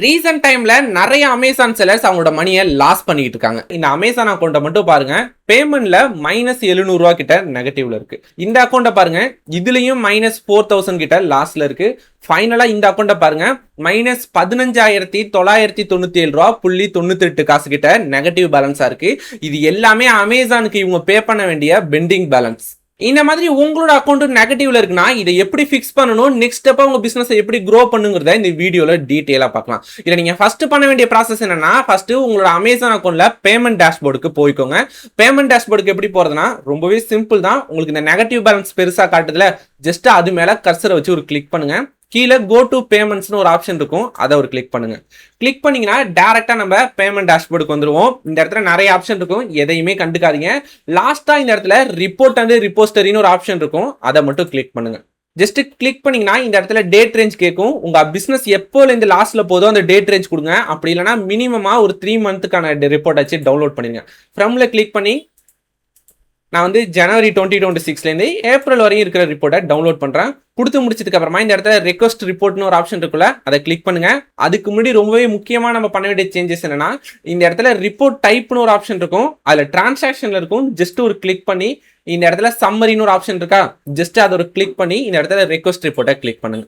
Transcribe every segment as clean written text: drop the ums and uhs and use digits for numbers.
Recent டைம்ல நிறைய Amazon sellers அவங்களோட மணியை லாஸ் பண்ணிட்டு இருக்காங்க. இந்த அமேசான் அக்கௌண்ட்டை மட்டும் பாருங்க, பேமெண்ட்ல -700 கிட்ட நெகட்டிவ்ல இருக்கு. இந்த அக்கௌண்ட்டை பாருங்க, இதுலயும் -4000 கிட்ட லாஸ்ல இருக்கு. ஃபைனலா இந்த அக்கௌண்ட்டை பாருங்க, -15,997.98 காசு கிட்ட நெகட்டிவ் பேலன்ஸா இருக்கு. இது எல்லாமே அமேசானுக்கு இவங்க பே பண்ண வேண்டிய பெண்டிங் பேலன்ஸ். இந்த மாதிரி உங்களோட அக்கௌண்ட் நெகட்டிவ்ல இருக்குன்னா இதை எப்படி ஃபிக்ஸ் பண்ணணும், நெக்ஸ்ட் ஸ்டெப்பா உங்க பிசினஸ் எப்படி க்ரோ பண்ணுங்கிறத இந்த வீடியோல டீடைலா பார்க்கலாம். இதை நீங்க ஃபர்ஸ்ட் பண்ண வேண்டிய ப்ராசஸ் என்னன்னா, ஃபர்ஸ்ட் உங்களோட அமேசான் அக்கௌண்ட்ல பேமெண்ட் டேஷ்போர்டுக்கு போய்க்கோங்க. பேமெண்ட் டேஷ்போர்டுக்கு எப்படி போறதுன்னா ரொம்பவே சிம்பிள் தான். உங்களுக்கு இந்த நெகட்டிவ் பேலன்ஸ் பெருசா காட்டுதுல, ஜஸ்ட் அது மேல கர்சரை வச்சு ஒரு கிளிக் பண்ணுங்க. கீழே கோ டு பேமெண்ட்ஸ்னு ஒரு ஆப்ஷன் இருக்கும், அதை ஒரு கிளிக் பண்ணுங்க. கிளிக் பண்ணீங்கன்னா டைரக்டா நம்ம பேமெண்ட் டேஷ்போர்டுக்கு வந்துருவோம். இந்த இடத்துல நிறைய ஆப்ஷன் இருக்கும், எதையுமே கண்டுக்காதீங்க. லாஸ்டா இந்த இடத்துல ரிப்போர்ட் அண்ட் ரிப்போஸ்டரின்னு ஒரு ஆப்ஷன் இருக்கும், அதை மட்டும் கிளிக் பண்ணுங்க. ஜஸ்ட் கிளிக் பண்ணீங்கன்னா இந்த இடத்துல டேட் ரேஞ்ச் கேட்கும். உங்க பிசினஸ் எப்போல இருந்து லாஸ்ட்ல போதோ அந்த டேட் ரேஞ்ச் கொடுங்க. அப்படி இல்லைன்னா மினிமமா ஒரு 3 மந்த்துக்கான ரிப்போர்ட் வச்சு டவுன்லோட் பண்ணிருங்க. ஃப்ரம்ல கிளிக் பண்ணி நான் வந்து ஜனவரி 2026லேருந்து ஏப்ரல் வரையும் இருக்கிற ரிப்போர்ட்டை டவுன்லோட் பண்ணுறேன். கொடுத்து முடிச்சதுக்கு அப்புறமா இந்த இடத்துல ரெக்வஸ்ட் ரிப்போர்ட்னு ஒரு ஆப்ஷன் இருக்குல்ல, அதை கிளிக் பண்ணுங்க. அதுக்கு முன்னாடி ரொம்பவே முக்கியமாக நம்ம பண்ண வேண்டிய சேஞ்சஸ் என்னன்னா, இந்த இடத்துல ரிப்போர்ட் டைப்னு ஒரு ஆப்ஷன் இருக்கும், அதில் டிரான்சாக்ஷன்ல இருக்கும். ஜஸ்ட் ஒரு கிளிக் பண்ணி இந்த இடத்துல சம்மரின்னு ஒரு ஆப்ஷன் இருக்கா, ஜஸ்ட் அதை ஒரு கிளிக் பண்ணி இந்த இடத்துல ரெக்வஸ்ட் ரிப்போர்ட்டை கிளிக் பண்ணுங்க.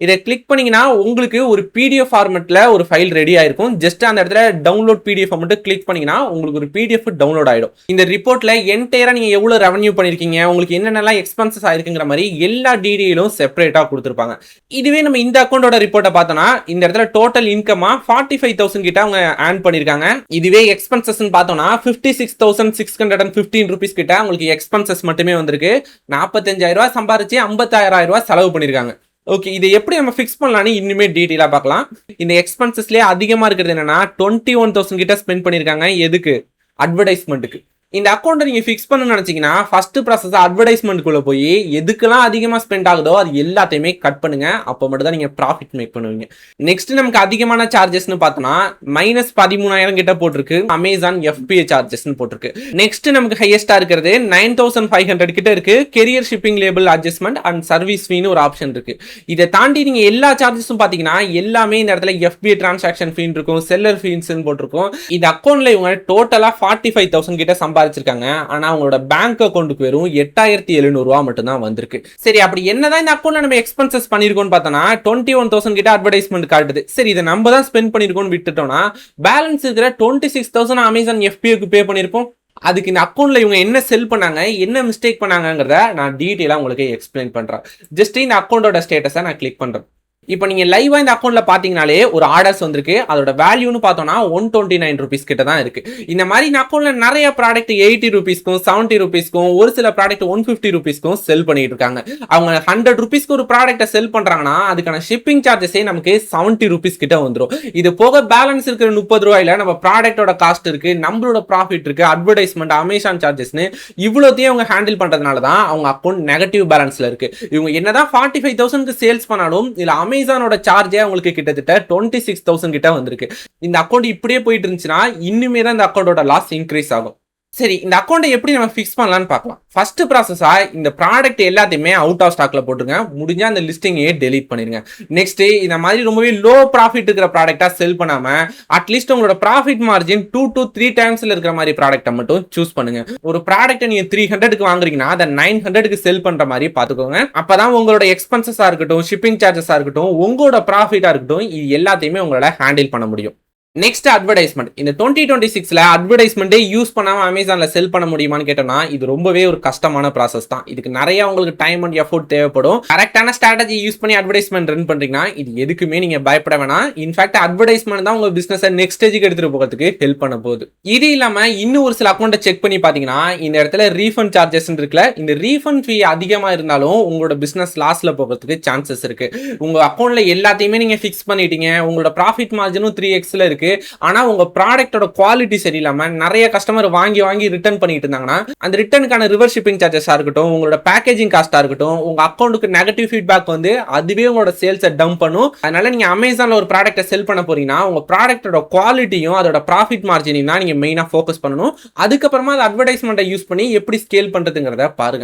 இதை கிளிக் பண்ணீங்கன்னா உங்களுக்கு ஒரு பிடிஎஃப் ஃபார்மெட்ல ஒரு ஃபைல் ரெடி ஆயிருக்கும். ஜஸ்ட் அந்த இடத்துல டவுன்லோட் பிடிஎஃப் மட்டும் கிளிக் பண்ணீங்கன்னா உங்களுக்கு ஒரு பிடிஎஃப் டவுன்லோட் ஆயிடும். இந்த ரிப்போர்ட்ல என்டையரா நீங்க எவ்வளவு ரெவன்யூ பண்ணிருக்கீங்க, உங்களுக்கு என்னென்னலாம் எக்ஸ்பென்சஸ் ஆயிருக்குங்கிற மாதிரி எல்லா டீடைலும் செப்பரேட்டா கொடுத்துருப்பாங்க. இதுவே நம்ம இந்த அக்கௌண்டோட ரிப்போர்ட்டை பார்த்தோம்னா இந்த இடத்துல டோட்டல் இன்கமா 45,000 கிட்ட அவங்க ஏர்ன் பண்ணிருக்காங்க. இதுவே எக்ஸ்பென்சஸ் பார்த்தோம்னா 56,615 ரூபீஸ் கிட்ட உங்களுக்கு எக்ஸ்பென்சஸ் மட்டுமே வந்திருக்கு. 45,000 ரூபாய் சம்பாரிச்சு 56,000 ரூபாய் செலவு பண்ணிருக்காங்க. ஓகே, இதை எப்படி நம்ம ஃபிக்ஸ் பண்ணலாம்னு இன்னுமே டீடைலா பார்க்கலாம். இந்த எக்ஸ்பென்சஸ்லயே அதிகமா இருக்கிறது என்னன்னா 21,000 கிட்ட ஸ்பெண்ட் பண்ணிருக்காங்க. எதுக்கு? அட்வர்டைஸ்மெண்ட்டுக்கு. இந்த அக்கௌண்ட்டை நீங்க ஃபிக்ஸ் பண்ணணும்னு நினைச்சீங்கன்னா ஃபர்ஸ்ட் ப்ராசஸ் அட்வர்டைஸ்மெண்ட்குள்ள போய் எதுக்கெல்லாம் அதிகமா ஸ்பெண்ட் ஆகுதோ அது எல்லாத்தையுமே கட் பண்ணுங்க. அப்போ மட்டும் தான் நீங்க ப்ராஃபிட் மேக் பண்ணுவீங்க. நெக்ஸ்ட் நமக்கு அதிகமான சார்ஜஸ்னு பார்த்தோம்னா -13,000 கிட்ட போட்டிருக்கு. அமேசான் FBA சார்ஜஸ்னு போட்டிருக்கு. நெக்ஸ்ட் நமக்கு ஹையஸ்டா இருக்கிறது 9,500 கிட்ட இருக்கு. Carrier shipping label adjustment and service ஃபீன்னு ஒரு ஆப்ஷன் இருக்கு. இதை தாண்டி நீங்க எல்லா சார்ஜஸும் பாத்தீங்கன்னா எல்லாமே இந்த இடத்துல FBA டிரான்சாக்ஷன் ஃபீன் இருக்கும், செல்லர் ஃபீன்ஸ் போட்டிருக்கும். இந்த அக்கௌண்ட்ல இவங்க டோட்டலா 45,000 கிட்ட சம்பாதிச்சிருக்காங்க. ஆனா அவங்களோட பேங்க் அக்கௌண்ட்டுக்கு வெறும் 8,700 ரூபாய் மட்டும் தான் வந்திருக்கு. சரி, அப்படி என்னதான் இந்த அக்கௌண்ட்ல நம்ம எக்ஸ்பென்சஸ் பண்ணிருக்கோம்னு பார்த்தோம்னா 21,000 கிட்ட அட்வர்டைஸ்மெண்ட் காட்டுது. சரி, இதை நம்ம தான் ஸ்பெண்ட் பண்ணிருக்கோம்னு விட்டுட்டோம்னா பேலன்ஸ் இருக்கிற 26,000 அமேசான் FBAக்கு பே பண்ணிருப்போம். அதுக்கு இந்த அக்கௌண்ட்ல இவங்க என்ன செல் பண்ணாங்க, என்ன மிஸ்டேக் பண்ணாங்கிறத நான் டீடைலா உங்களுக்கு எக்ஸ்பிளைன் பண்றேன். ஜஸ்ட் இந்த அக்கௌண்டோட ஸ்டேட்டஸை நான் கிளிக் பண்றேன். இப்போ நீங்க லைவா இந்த அக்கௌண்ட்ல பாத்தீங்கனாலே ஒரு ஆர்டர்ஸ் வந்திருக்கு. அதோட வேல்யூன்னு பார்த்தோம்னா 129 ரூபீஸ் கிட்ட தான் இருக்கு. இந்த மாதிரி இந்த அக்கௌண்ட்ல நிறைய ப்ராடக்ட் 80 ரூபீஸ்க்கும் 70 ரூபீஸ்க்கும் ஒரு சில ப்ராடக்ட் 150 ரூபீஸ்க்கும் செல் பண்ணிட்டு இருக்காங்க. அவங்க 100 ரூபீஸ்க்கு ஒரு ப்ராடக்ட்டை செல் பண்றாங்கன்னா அதுக்கான ஷிப்பிங் சார்ஜஸே நமக்கு 70 ரூபீஸ் கிட்ட வந்துடும். இது போக பேலன்ஸ் இருக்கிற 30 ரூபாயில நம்ம ப்ராடக்டோட காஸ்ட் இருக்கு, நம்மளோட ப்ராஃபிட் இருக்கு, அட்வர்டைஸ்மெண்ட், அமேசான் சார்ஜஸ்னு இவ்வளோத்தையும் அவங்க ஹேண்டில் பண்றதுனால தான் அவங்க அக்கௌண்ட் நெகட்டிவ் பேலன்ஸ்ல இருக்கு. இவங்க என்னதான் 45,000க்கு சேல்ஸ் பண்ணாலும் இல்ல அமேசானோட சார்ஜே உங்களுக்கு கிட்டத்தட்ட 26,000 கிட்ட வந்திருக்கு. இந்த அக்கௌண்ட் இப்படியே போயிட்டு இருந்துச்சுன்னா இன்னுமே தான் இந்த அக்கௌண்டோட லாஸ் இன்க்ரீஸ் ஆகும். சரி, இந்த அக்கௌண்ட்டை எப்படி நம்ம ஃபிக்ஸ் பண்ணலாம்னு பார்க்கலாம். ஃபர்ஸ்ட் ப்ராசஸா இந்த ப்ராடக்ட் எல்லாத்தையுமே அவுட் ஆஃப் ஸ்டாக்ல போட்டுருங்க. முடிஞ்சா அந்த லிஸ்டிங்கையே டெலீட் பண்ணிருங்க. நெக்ஸ்ட் இந்த மாதிரி ரொம்பவே லோ ப்ராஃபிட் இருக்கிற ப்ராடக்டா செல் பண்ணாம அட்லீஸ்ட் உங்களோட ப்ராஃபிட் மார்ஜின் 2 to 3 டைம்ஸ்ல இருக்கிற மாதிரி ப்ராடக்ட்டை மட்டும் சூஸ் பண்ணுங்க. ஒரு ப்ராடக்ட்டை நீங்க 300க்கு வாங்குறீங்கன்னா அதை 900க்கு செல் பண்ற மாதிரி பாத்துக்கோங்க. அப்பதான் உங்களோட எக்ஸ்பென்சஸா இருக்கட்டும், ஷிப்பிங் சார்ஜஸா இருக்கட்டும், உங்களோட ப்ராஃபிட்டா இருக்கட்டும், இது எல்லாத்தையுமே உங்களால ஹேண்டில் பண்ண முடியும். Next advertisement. இந்த 2026ல அட்வர்டைஸ்மெண்ட்டே யூஸ் பண்ணாம அமேசான்ல செல் பண்ண முடியுமான்னு கேட்டோம்னா இது ரொம்பவே ஒரு கஷ்டமான ப்ராசஸ் தான். இதுக்கு நிறைய உங்களுக்கு டைம் அண்ட் எஃபோர்ட் தேவைப்படும். கரெக்டான ஸ்ட்ராட்டஜி யூஸ் பண்ணி அட்வர்டைஸ்மெண்ட் ரன் பண்றீங்கன்னா இது எதுக்குமே நீங்க பயப்பட வேணாம். இன்ஃபேக்ட் அட்வர்டைஸ்மெண்ட் தான் உங்க பிசினஸ் நெக்ஸ்ட் ஸ்டேஜுக்கு எடுத்துட்டு போகிறதுக்கு ஹெல்ப் பண்ண போகுது. இது இல்லாம இன்னும் ஒரு சில அக்கௌண்ட்டை செக் பண்ணி பாத்தீங்கன்னா இந்த இடத்துல ரீஃபண்ட் சார்ஜஸ் இருக்குல்ல, இந்த ரீஃபண்ட் ஃபீ அதிகமா இருந்தாலும் உங்களோட பிசினஸ் லாஸ்ல போகிறதுக்கு சான்சஸ் இருக்கு. உங்க அக்கௌண்ட்ல எல்லாத்தையுமே நீங்க ஃபிக்ஸ் பண்ணிட்டீங்க, உங்களோட ப்ராஃபிட் மார்ஜினும் 3x இருக்கு. ஆனா உங்க ப்ராடக்ட்டோட குவாலிட்டி சரியில்லாம நிறைய கஸ்டமர் வாங்கி ரிட்டர்ன் பண்ணிட்டு இருந்தாங்கன்னா அந்த ரிட்டர்னுக்கான ரிவர்ஸ் ஷிப்பிங் சார்ஜஸா இருக்கட்டும், உங்களோட பேக்கேஜிங் காஸ்டா இருக்கட்டும், உங்க அக்கௌண்ட்டுக்கு நெகட்டிவ் ஃபீட்பேக் வந்து அதுவே உங்களோட சேல்ஸை டம்ப் பண்ணும். அதனால நீங்க அமேசான்ல ஒரு ப்ராடக்ட்டை செல் பண்ண போறீங்கன்னா உங்க ப்ராடக்ட்டோட குவாலிட்டியும் அதோட ப்ராஃபிட் மார்ஜினையும் தான் நீங்க மெயினா ஃபோக்கஸ் பண்ணணும். அதுக்கப்புறமா அந்த அட்வர்டைஸ்மெண்ட்டை யூஸ் பண்ணி எப்படி ஸ்கேல் பண்றதுங்கிறத பாருங்க.